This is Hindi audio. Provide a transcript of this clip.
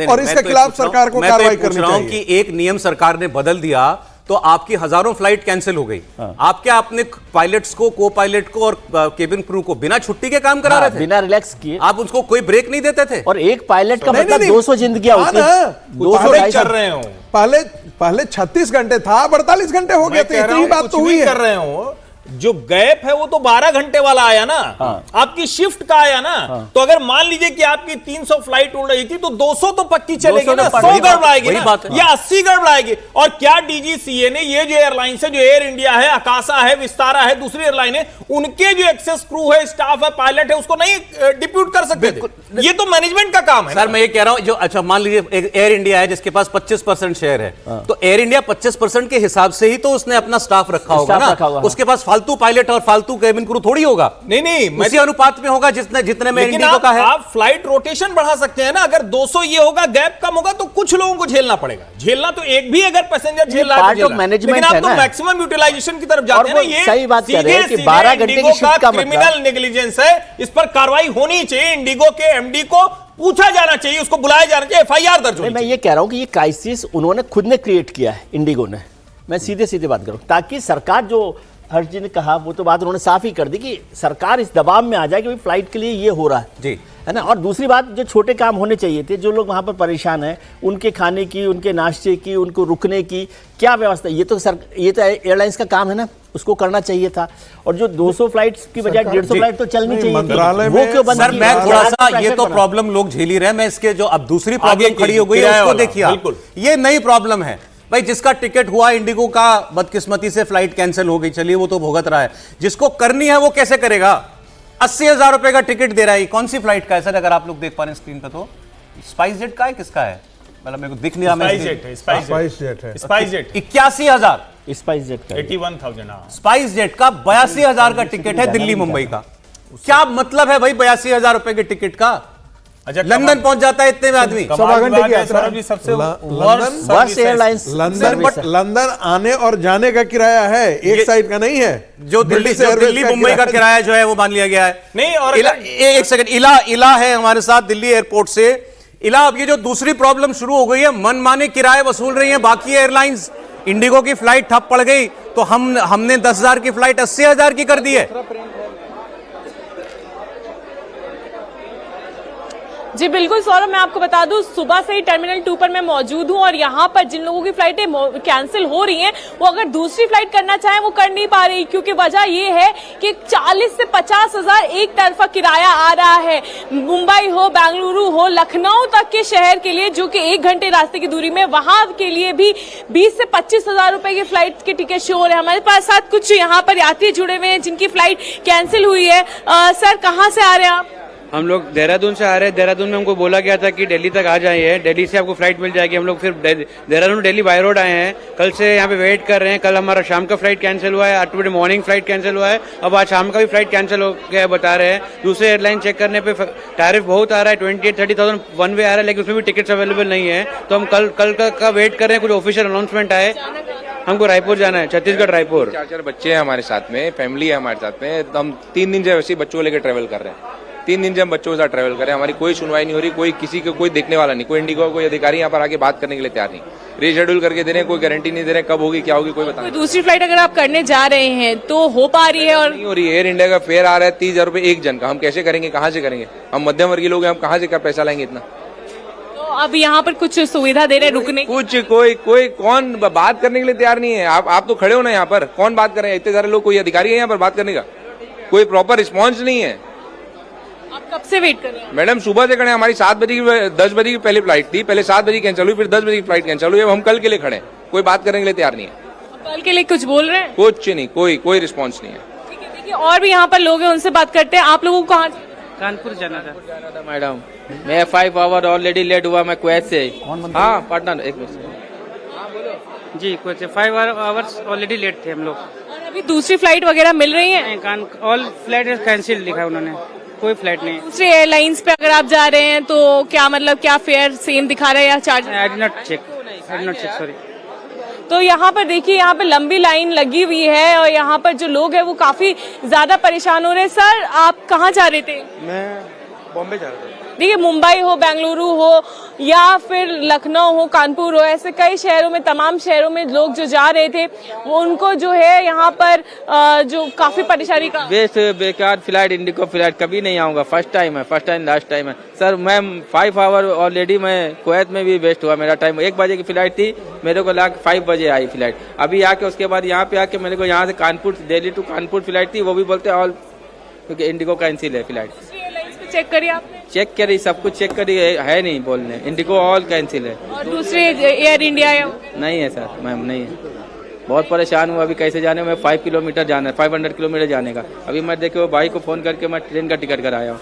और इसके खिलाफ सरकार को कार्रवाई करनी चाहिए। कि एक नियम सरकार ने बदल दिया तो आपकी हजारों फ्लाइट कैंसिल हो गई। आप क्या अपने पायलट्स को, को पायलट को और केबिन क्रू को बिना छुट्टी के काम करा रहे थे? बिना रिलैक्स किए आप उसको कोई ब्रेक नहीं देते थे? और एक पायलट का मतलब 200 जिंदगियां होती हैं। 200 कर रहे हो। पहले 36 घंटे था, 48 घंटे हो गए थे। इतनी बात तो हुई कर रहे हो। जो गैप है वो तो 12 घंटे वाला आया ना। आपकी शिफ्ट का आया ना। तो अगर मान लीजिए कि आपकी 300 फ्लाइट उड़ रही थी तो 200 तो पक्की चलेगी ना, 100 गड़बड़ाएगी ना, या 80 गड़बड़ाएगी। और क्या डीजीसीए ने ये जो एयरलाइंस है, जो एयर इंडिया है, आकाशा है, विस्तारा है, दूसरी एयरलाइन है, उनके जो एक्सेस क्रू है, स्टाफ है, पायलट है, उसको नहीं डिप्यूट कर सकते थे? ये तो मैनेजमेंट का काम है। सर मैं ये कह रहा हूं, जो अच्छा मान लीजिए एयर इंडिया है जिसके पास 25% शेयर है, तो एयर इंडिया 25% के हिसाब से ही तो उसने अपना स्टाफ रखा होगा ना। उसके पास फालतू पायलट और फालतू केबिन क्रू थोड़ी होगा। नहीं उसी अनुपात में होगा जितने में इंडिगो का है। आप फ्लाइट रोटेशन बढ़ा सकते हैं ना। अगर 200 ये होगा, गैप कम होगा, तो कुछ लोगों को झेलना पड़ेगा। झेलना तो एक भी अगर पैसेंजर झेल रहा है, लेकिन आप तो मैक्सिमम यूटिलाइजेशन की तरफ जाते हैं ना। ये सही बात कह रहे हैं कि 12 घंटे की शिफ्ट का क्रिमिनल नेग्लिजेंस है। इस पर कार्रवाई होनी चाहिए। इंडिगो के एमडी को पूछा जाना चाहिए, उसको बुलाया जाना चाहिए, एफआईआर दर्ज होनी चाहिए। मैं ये कह रहा हूं कि ये क्राइसिस उन्होंने खुद ने क्रिएट किया है, इंडिगो ने। मैं सीधे बात करूं, ताकि सरकार, जो हर्ष जी ने कहा वो तो बात उन्होंने साफ ही कर दी कि सरकार इस दबाव में आ जाए कि भाई फ्लाइट के लिए ये हो रहा है जी, है ना। और दूसरी बात, जो छोटे काम होने चाहिए थे, जो लोग वहां पर परेशान हैं, उनके खाने की, उनके नाश्ते की, उनको रुकने की क्या व्यवस्था, ये तो एयरलाइंस का काम है ना, उसको करना चाहिए था। और जो 200 फ्लाइट्स की बजाय 150 फ्लाइट तो चलनी चाहिए, वो क्यों बंद? सर मैं थोड़ा सा, ये तो प्रॉब्लम लोग झेल ही रहे हैं, मैं इसके जो अब दूसरी प्रॉब्लम खड़ी हो गई है उसको देखिए। ये नई प्रॉब्लम है भाई, जिसका टिकट हुआ इंडिगो का, बदकिस्मती से फ्लाइट कैंसिल हो गई, चलिए वो तो भुगत रहा है। जिसको करनी है वो कैसे करेगा? 80,000 रुपए का टिकट दे रहा है। कौन सी फ्लाइट का है सर, अगर आप लोग देख पा रहे हैं स्क्रीन पे तो? स्पाइस जेट का है, किसका है? मतलब मेरे को दिख नहीं रहा। स्पाइस जेट है। 81,000 स्पाइस जेट का 81,000। स्पाइस जेट का 82,000 का टिकट है दिल्ली मुंबई का। क्या मतलब है भाई 82,000 रुपए के टिकट का? अच्छा, लंदन पहुंच जाता है इतने में आदमी। 1.25 घंटे की यात्रा। सबसे वर्स्ट एयरलाइंस लंदन आने और जाने का किराया है, एक साइड का नहीं है। जो दिल्ली मुंबई का किराया जो है वो मान लिया गया है। नहीं, और एक सेकंड, इला है हमारे साथ दिल्ली एयरपोर्ट से। इला, अब ये जो दूसरी प्रॉब्लम शुरू हो गई है, मनमाने किराए वसूल रही है बाकी एयरलाइंस। इंडिगो की फ्लाइट ठप पड़ गई तो हमने 10,000 की फ्लाइट 80,000 की कर दी है। जी बिल्कुल सौरभ, मैं आपको बता दूं, सुबह से ही टर्मिनल 2 पर मैं मौजूद हूं और यहां पर जिन लोगों की फ्लाइटें कैंसिल हो रही हैं, वो अगर दूसरी फ्लाइट करना चाहें वो कर नहीं पा रही, क्योंकि वजह ये है कि 40 से 50,000 एक तरफा किराया आ रहा है। मुंबई हो, बेंगलुरु हो, लखनऊ तक के शहर के लिए, जो कि 1 घंटे रास्ते की दूरी में, वहां के लिए भी 20 से 25,000 रुपए की फ्लाइट के टिकट शो हो रहे हैं। हमारे पास साथ कुछ यहाँ पर यात्री जुड़े हुए हैं जिनकी फ्लाइट कैंसिल हुई है। सर, कहाँ से आ रहे हैं आप? हम लोग देहरादून से आ रहे हैं। देहरादून में हमको बोला गया था कि दिल्ली तक आ जाइए, दिल्ली से आपको फ्लाइट मिल जाएगी। हम लोग फिर देहरादून दिल्ली बाय रोड आए हैं। कल से यहाँ पे वेट कर रहे हैं। कल हमारा शाम का फ्लाइट कैंसिल हुआ है, आज टुडे मॉर्निंग फ्लाइट कैंसिल हुआ है, अब आज शाम का भी फ्लाइट कैंसिल हो गया बता रहे हैं। दूसरे एयरलाइन चेक करने पे टैरिफ बहुत आ रहा है, 28-30,000 वन वे आ रहा है, लेकिन उसमें भी टिकट्स अवेलेबल नहीं है। तो हम कल का वेट कर रहे हैं, कुछ ऑफिशियल अनाउंसमेंट आए। हमको रायपुर जाना है, छत्तीसगढ़ रायपुर। 4 बच्चे हैं हमारे साथ में, फैमिली है हमारे साथ में। तो हम 3 दिन से वैसे बच्चों को लेकर ट्रेवल कर रहे हैं। 3 दिन से हम बच्चों के साथ ट्रैवल करें, हमारी कोई सुनवाई नहीं हो रही, कोई किसी को कोई देखने वाला नहीं, कोई इंडिगो कोई अधिकारी यहाँ पर आके बात करने के लिए तैयार नहीं। रीशेड्यूल करके दे रहे हैं, कोई गारंटी नहीं दे रहे कब होगी क्या होगी, कोई बता नहीं। दूसरी फ्लाइट अगर आप करने जा रहे हैं तो हो पा रही है? और नहीं हो रही है। एयर इंडिया का फेयर आ रहा है 30,000 रुपए एक जन का। हम कैसे करेंगे, कहाँ से करेंगे? हम मध्यम वर्गीय लोग हैं, हम कहाँ से कर पैसा लाएंगे इतना? तो अब यहाँ पर कुछ सुविधा दे रहे हैं रुकने? कुछ कोई कौन बात करने के लिए तैयार नहीं है। आप तो खड़े हो ना यहाँ पर, कौन बात कर रहे हैं? इतने सारे लोग, कोई अधिकारी है यहाँ पर बात करने का? कोई प्रॉपर रिस्पॉन्स नहीं है। आप कब से वेट कर रहे हैं? मैडम सुबह से खड़े हैं। हमारी 7 बजे की 10 बजे की पहले फ्लाइट थी, पहले 7 बजे कैंसिल हुई, फिर 10 बजे की फ्लाइट कैंसिल हुई। अब हम कल के लिए खड़े हैं, कोई बात करने के लिए तैयार नहीं है। कल के लिए कुछ बोल रहे हैं? कुछ नहीं, कोई रिस्पॉन्स नहीं है। ठीक है, देखिए और भी यहाँ पर लोग हैं, उनसे बात करते हैं। आप लोगों को कहाँ कानपुर जाना था मैडम। मैं 5 आवर ऑलरेडी लेट हुआ, मैं क्वेश्चन से। हाँ पटना, एक मिनट जी, कुछ 5 आवर्स ऑलरेडी लेट थे हम लोग। और अभी दूसरी फ्लाइट वगैरह मिल रही है? ऑल फ्लाइट कैंसिल लिखा है उन्होंने, कोई फ्लाइट नहीं। दूसरी एयरलाइंस पे अगर आप जा रहे हैं तो क्या मतलब, क्या फेयर सेम दिखा रहे हैं या charge? I did not check, sorry. तो यहाँ पर देखिए, यहाँ पे लंबी लाइन लगी हुई है और यहाँ पर जो लोग हैं वो काफी ज्यादा परेशान हो रहे हैं। सर, आप कहाँ जा रहे थे? मैं बॉम्बे जा रहा था। देखिए मुंबई हो, बेंगलुरु हो या फिर लखनऊ हो, कानपुर हो, ऐसे कई शहरों में, तमाम शहरों में लोग जो जा रहे थे वो उनको जो है यहाँ पर जो काफी परेशानी का वेस्ट बेकार फ्लाइट, इंडिगो फ्लाइट कभी नहीं आऊंगा। फर्स्ट टाइम लास्ट टाइम है सर। मैं 5 आवर ऑलरेडी मैं कुवैत में भी वेस्ट हुआ मेरा टाइम। 1 बजे की फ्लाइट थी, मेरे को लाके 5 बजे आई फ्लाइट। अभी आके उसके बाद यहाँ पे आके मेरे को यहाँ से कानपुर, दिल्ली टू कानपुर फ्लाइट थी, वो भी बोलते ऑल क्योंकि इंडिगो कैंसिल है फ्लाइट। चेक करिए आपने? चेक करी, सब कुछ चेक करी, है नहीं बोलने, इंडिगो ऑल कैंसिल है। और दूसरे एयर इंडिया नहीं है सर मैम, नहीं है। बहुत परेशान हूँ अभी कैसे जाने में। 5 किलोमीटर जाना है, 500 किलोमीटर जाने का। अभी मैं देखो भाई को फोन करके मैं ट्रेन का टिकट कराया हूँ।